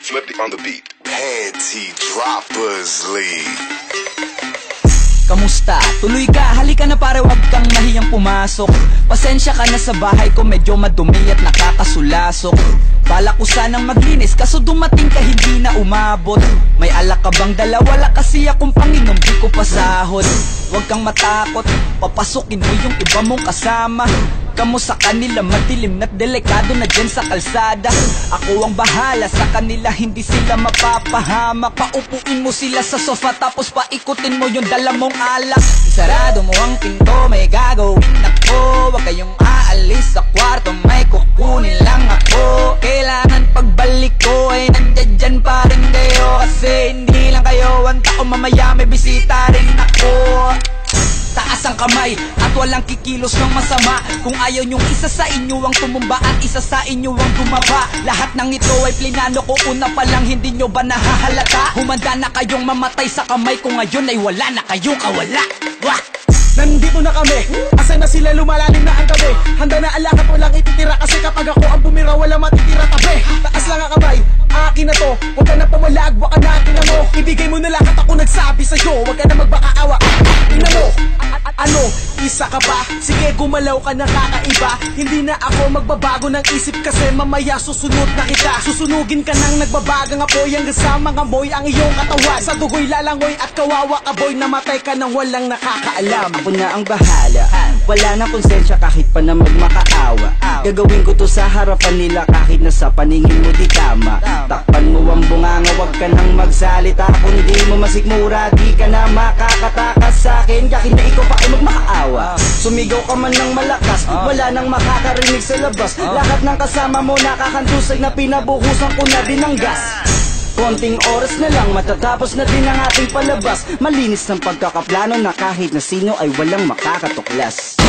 Flippy on the beat. Panty droppers lead. Kamusta? Tuloy ka, halika na pare, wag kang mahiyang pumasok. Pasensya ka na sa bahay ko, medyo madumi at nakakasulasok. Bala ko sanang maglinis, kaso dumating ka hindi na umabot. May alak ka bang dala? Wala kasi akong panginom, di ko pasahod. Wag kang matakot, papasukin mo yung iba mong kasama. Kamo sa kanila, madilim na't delikado na dyan sa kalsada. Ako ang bahala sa kanila, hindi sila mapapahamak. Paupuin mo sila sa sofa, tapos paikutin mo yung dala mong alak. Isarado mo ang pinto, may gagawin ako. Wag kayong aalis sa kwarto, may kukunin lang ako. Kailangan pagbalik ko ay nandyan dyan pa rin kayo. Kasi hindi lang kayo ang tao, mamaya may bisita rin ako. Taas ang kamay at walang kikilos ng masama. Kung ayaw nyong isa sa inyo ang tumumba at isa sa inyo ang tumaba. Lahat ng ito ay plinano ko una pa lang, hindi nyo ba nahahalata? Humanda na kayong mamatay sa kamay ko, ngayon ay wala na kayong kawala. Wah! Nandito na kami, asa na sila, lumalalim na ang gabi. Handa na alakap, walang ititira, kasi kapag ako ang bumira, wala matitira tabi. Taas lang ang kamay, akin na to. Huwag ka na pumalag, baka natin na mo. Ibigay mo na lahat, ako nagsabi sa'yo. Huwag ka na magbakaawa, ina mo. Ano, isa ka ba? Sige, gumalaw ka na kakaiba. Hindi na ako magbabago ng isip, kasi mamaya susunod na kita. Susunugin ka nang nagbabagang apoy, hanggang sa mga moy ang iyong katawan. Sa dugoy lalangoy at kawawa ka boy, namatay ka nang walang nakakaalam. Ako na ang bahala, wala na konsensya kahit pa na magmakaawa. Gagawin ko to sa harapan nila kahit na sa paningin mo di tama. Takpan mo ang bunganga, wag ka nang magsalita. Kung di mo masikmura, di ka na makakatakas sa akin. Kahit na ikaw pa ay magmakaawa. Sumigaw ka man ng malakas, wala nang makakarinig sa labas. Lahat ng kasama mo nakakantusay na pinabuhusan ko na din ng gas. Konting oras na lang, matatapos na din ang ating palabas. Malinis ng pagkakaplano na kahit na sino ay walang makakatuklas.